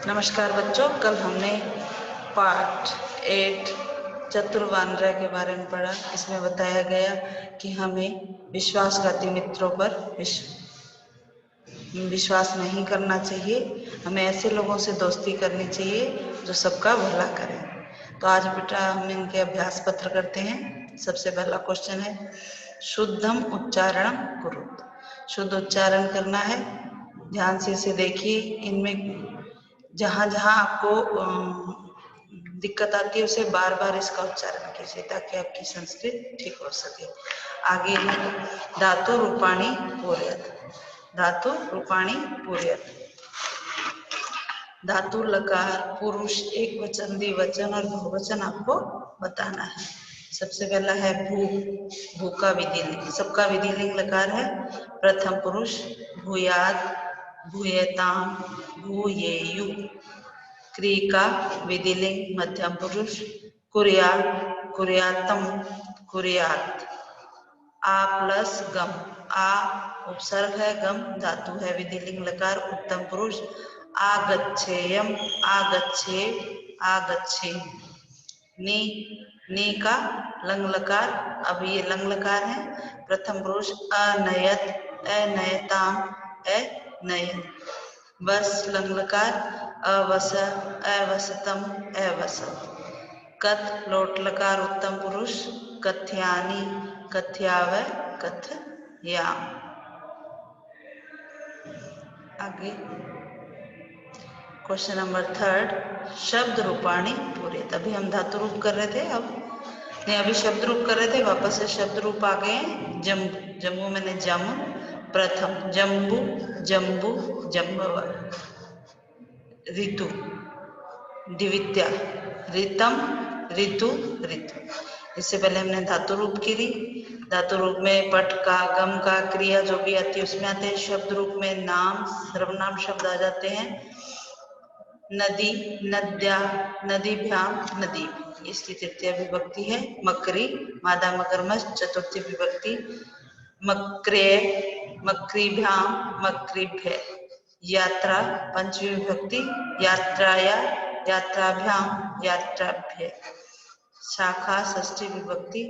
नमस्कार बच्चों, कल हमने पार्ट 8 चतुर्वानरा के बारे में पढ़ा। इसमें बताया गया कि हमें विश्वासघाती मित्रों पर विश्वास नहीं करना चाहिए। हमें ऐसे लोगों से दोस्ती करनी चाहिए जो सबका भला करें। तो आज बेटा हम इनके अभ्यास पत्र करते हैं। सबसे पहला क्वेश्चन है, शुद्धम उच्चारण कुरुत। शुद्ध उच्चारण करना है। ध्यान से इसे देखिए। इनमें जहाँ जहाँ आपको दिक्कत आती है उसे बार बार इसका उच्चारण कीजिए ताकि आपकी संस्कृत ठीक हो सके। आगे धातु रूपाणी पूर्यत। धातु रूपाणी पूर्यत। धातु लकार पुरुष एक वचन, द्विवचन और बहुवचन आपको बताना है। सबसे पहला है भू। भू का विधिलिंग, सबका विधिलिंग लकार है। प्रथम पुरुष भूयाद, भूयताम, भूयेयु। क्री का विधिलिंग मध्यम पुरुष कुर्यात, कुर्यातम, कुर्यात। आ प्लस गम। आ उपसर्ग है, गम धातु है, विधिलिंग लकार उत्तम पुरुष आगच्छेयम, आगच्छे, आगच्छे। नी, नी का लंग लकार, अब ये लंग लकार है। प्रथम पुरुष अनयत, अनयताम, अनयन। वस लंग लकार अवस, अवसतम, अवसत। कथ लोट लकार उत्तम पुरुष कथ्यानि, कथ्याव, कथयाम। आगे क्वेश्चन नंबर 3, शब्द रूपाणी पूरे। तभी हम धातु रूप कर रहे थे, अब नहीं, अभी शब्द रूप कर रहे थे, वापस से शब्द रूप आ गए। जम्बू, जम्बू मैंने जम, प्रथम जम्बू, जम्बू, जम्बव। ऋतु, द्वितीया, ऋतम, ऋतु, ऋतु। इससे पहले हमने धातु रूप की थी। धातु रूप में पट का, गम का, क्रिया जो भी आती है उसमें आते हैं। शब्द रूप में नाम, सर्वनाम शब्द आ जाते हैं। नदी, नद्या, नदीभ्याम, नदी, इसकी तृतीय विभक्ति है। मकरी, मादा मगरमच्छ, चतुर्थी विभक्ति। मक्रे, मकरीभ्याम, मकरीभ्य। यात्रा, पंचमी विभक्ति, यात्राया, यात्राभ्याम, यात्राभ्य। शाखा, षष्ठी विभक्ति,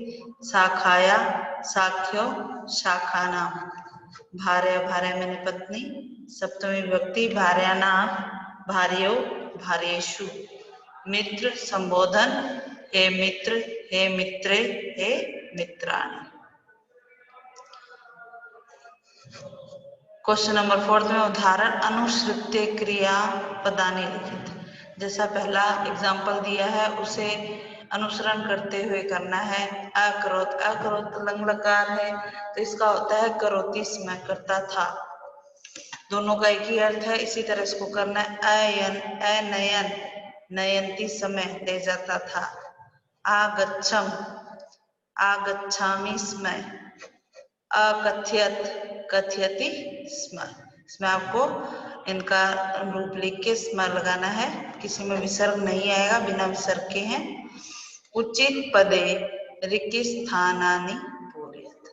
शाखाया, शाख्यो, शाखानाम। भार्या, भार्या मैंने पत्नी, सप्तमी विभक्ति, भार्यानाम, भार्यो, भार्येषु। मित्र, संबोधन, हे मित्र, हे मित्रे, हे मित्राणि। क्वेश्चन नंबर 4 में उदाहरण अनुसृत्य क्रिया पदानि लिखित। जैसा पहला एग्जाम्पल दिया है उसे अनुसरण करते हुए करना है। अकरोत, अकरोत लंग लकार है तो इसका होता है करोति, मैं करता था। दोनों का एक ही अर्थ है, इसी तरह इसको करना है। अयन, अनयन, नयंती समय, ले जाता था। आगच्छम, आगच्छामि स्मय। अकथ्यत, कथ्यति स्म। इसमें आपको इनका रूप लिख के स्म लगाना है, किसी में विसर्ग नहीं आएगा, बिना विसर्ग के हैं। उचित पदे रिक्ति स्थानानि पूर्यत।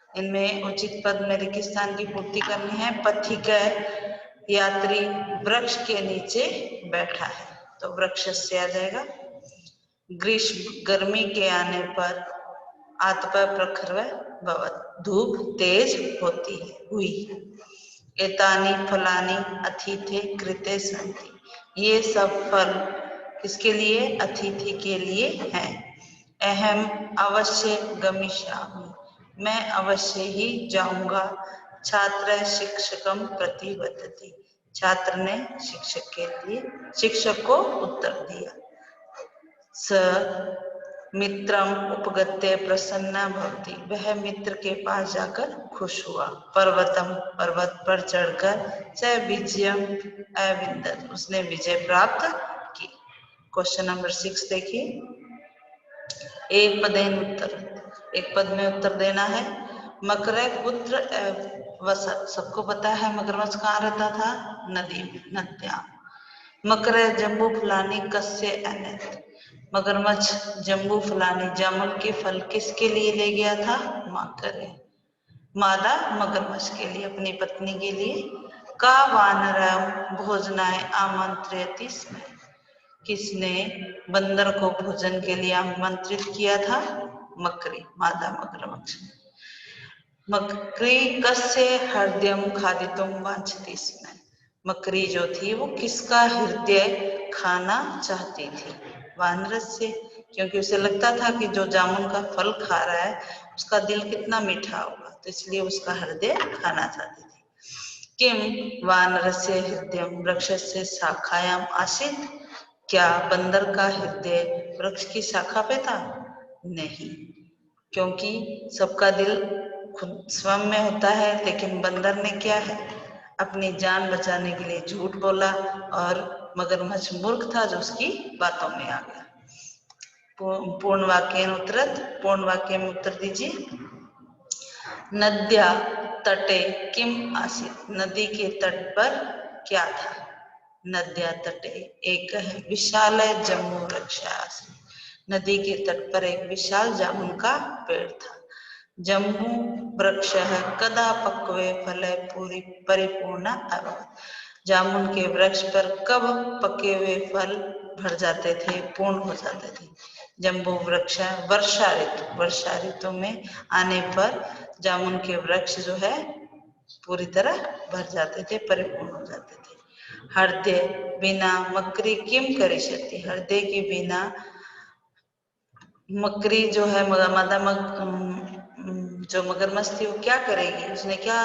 इनमें उचित पद में रिक्ति स्थान की पूर्ति करनी है। पथिक, यात्री वृक्ष के नीचे बैठा है तो वृक्ष से आ जाएगा। ग्रीष्म, गर्मी के आने पर। आतप प्रखर भवत, धूप तेज होती है, हुई। एतानि फलानि अतिथे कृते सन्ति। ये सब फल किसके लिए? अतिथि के लिए हैं। अहम अवश्य गमिष्यामि, मैं अवश्य ही जाऊंगा। छात्र शिक्षकम प्रति वदति, छात्र ने शिक्षक के लिए, शिक्षक को उत्तर दिया। स मित्रम उपगत्य प्रसन्न भवति, वह मित्र के पास जाकर खुश हुआ। पर्वतम, पर्वत पर चढ़कर। च विजयम अविंदत, उसने विजय प्राप्त की। क्वेश्चन नंबर 6 देखिए। एक पदेन उत्तर, एक पद में उत्तर देना है। मकर पुत्र वसत, सबको पता है मगरमच्छ कहाँ रहता था? नदी में, नद्या। मकर जम्बू फलानी कस्य अनयत, मगरमच्छ जम्बू फलानी जामुन के फल किसके लिए ले गया था? मकर, मादा मगरमच्छ के लिए, अपनी पत्नी के लिए। का वानरं भोजनाय आमंत्रयति स्म। किसने बंदर को भोजन के लिए आमंत्रित किया था? मकरी, मादा मगरमच्छ। मकरी कस्य हृदयं खादितुं वांछति स्म। मकरी जो थी वो किसका हृदय खाना चाहती थी? वानर से, क्योंकि उसे लगता था कि जो जामुन का फल खा रहा है उसका दिल कितना मीठा होगा, तो इसलिए उसका हृदय खाना चाहती थी। किम वानरस्य हृदयं वृक्षस्य शाखायाम आसीत्। क्या बंदर का हृदय वृक्ष की शाखा पे था? नहीं, क्योंकि सबका दिल खुद स्वयं में होता है, लेकिन बंदर ने क्या है, अपनी जान बचाने के लिए झूठ बोला और मगरमच्छ मूर्ख था जो उसकी बातों में आ गया। पूर्ण वाक्य उत्तरत, पूर्ण वाक्य में उत्तर दीजिए। नद्या तटे किम आसीत्। नदी के तट पर क्या था? नद्या तटे एक विशाल जम्बू वृक्ष आसीत्। नदी के तट पर एक विशाल जामुन का पेड़ था। जम्बू वृक्ष कदा पक्वे फले पूरी परिपूर्ण अभवत्। जामुन के वृक्ष पर कब पके हुए फल भर जाते थे, पूर्ण हो जाते थे? जम्बू वृक्ष वर्षा ऋतु में आने पर जामुन के वृक्ष जो है पूरी तरह भर जाते थे, परिपूर्ण हो जाते थे। हृदय बिना मकरी किम करिष्यति। हृदय के बिना मकरी जो है जो मगरमच्छ थी वो क्या करेगी? उसने क्या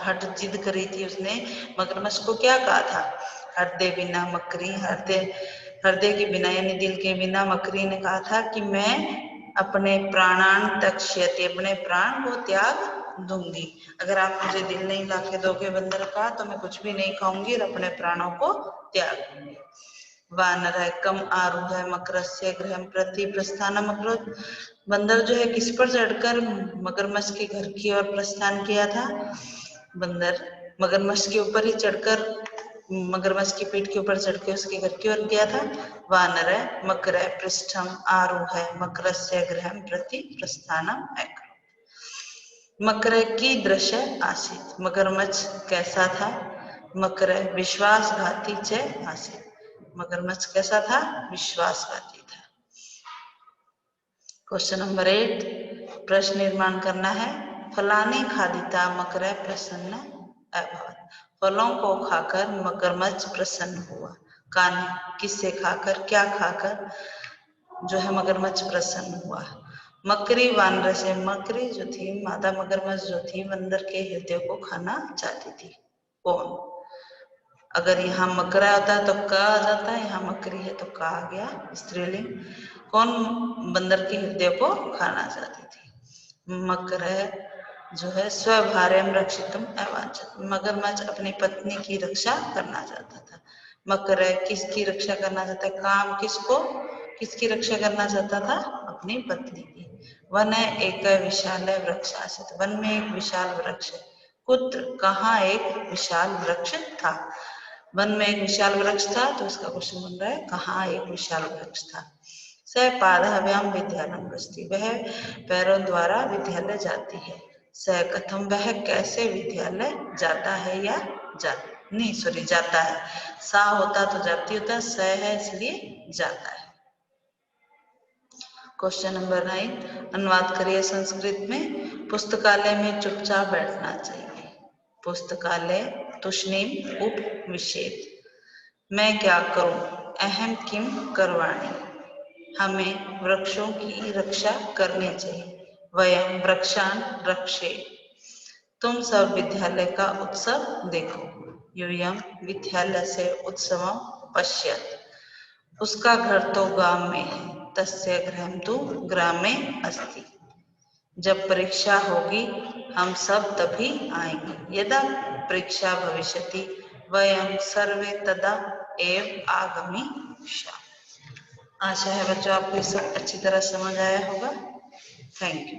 हट जिद करी थी? उसने मगरमच्छ को क्या कहा था? हृदय बिना मकरी, हृदय के बिना यानी दिल के बिना मकरी ने कहा था कि मैं अपने प्राणान तक्ष्यति, अपने प्राण को त्याग दूंगी। अगर आप मुझे दिल नहीं ला के दोगे बंदर का तो मैं कुछ भी नहीं खाऊंगी और अपने प्राणों को त्याग दूंगी। वानर कम आरूढ़ मकरस्य गृहं प्रति प्रस्थानम अकरोत्। बंदर जो है किस पर चढ़कर मगरमच्छ के घर की ओर प्रस्थान किया था? बंदर मगरमच्छ के ऊपर ही चढ़कर, मगरमच्छ की पीठ के ऊपर चढ़कर उसके घर की ओर गया था। वानर मकर पृष्ठम आरूढ़ मकरस्य गृहं प्रति प्रस्थानम अकरोत्। मकर की दृश्य आसीत्। मगरमच्छ कैसा था? मकर विश्वासघाती च आसीत्। मगरमच्छ कैसा था? विश्वासघाती था। क्वेश्चन नंबर 8, प्रश्न निर्माण करना है। फलानी खादिता मकर प्रसन्न अभवत्। फलों को खाकर मगरमच्छ प्रसन्न हुआ। कान्हे, किससे खाकर, क्या खाकर जो है मगरमच्छ प्रसन्न हुआ? मकरी वानर से, मकरी जो थी, मादा मगरमच्छ जो थी, बंदर के हृदय को खाना चाहती थी। कौन? अगर यहाँ मकरा होता है तो क आ जाता है, यहाँ मकरी है तो का आ गया स्त्रीलिंग। कौन बंदर के हृदय को खाना चाहती थी? मकर जो है स्वभार्यम रक्षितुम अवांछित। मगरमच्छ अपनी पत्नी की रक्षा करना चाहता था। मकर किसकी रक्षा करना चाहता है? काम किसको, किसकी रक्षा करना चाहता था? अपनी पत्नी की। वन एक विशाल वृक्ष आसीत्। वन में एक विशाल वृक्ष। कुत्र, कहाँ एक विशाल वृक्ष था? वन में एक विशाल वृक्ष था, तो इसका क्वेश्चन बन रहा है कहाँ एक विशाल वृक्ष था? स पादाभ्याम विद्यालयं गच्छति। वह पैरों द्वारा विद्यालय जाती है। स कथम, वह कैसे विद्यालय जाता है या जाता है। सा होता तो जाती होता, स है इसलिए जाता है। क्वेश्चन नंबर 9, अनुवाद करिए संस्कृत में। पुस्तकालय में चुपचाप बैठना चाहिए। पुस्तकालय तुष्णीम उपविशेत्। मैं क्या करूं? अहम किम करवाणी। हमें वृक्षों की रक्षा करनी चाहिए। वयम वृक्षान रक्षेत्। तुम सब विद्यालय का उत्सव देखो। यूयं विद्यालयस्य उत्सवं पश्यत्। उसका घर तो गांव में है। तस्य गृहं तु ग्रामे अस्ति। जब परीक्षा होगी हम सब तभी आएंगे। यदा परीक्षा भविष्यति वयं सर्वे तदा एव आगमिष्यामः। आशा है बच्चों आपको ये सब अच्छी तरह समझ आया होगा। Thank you.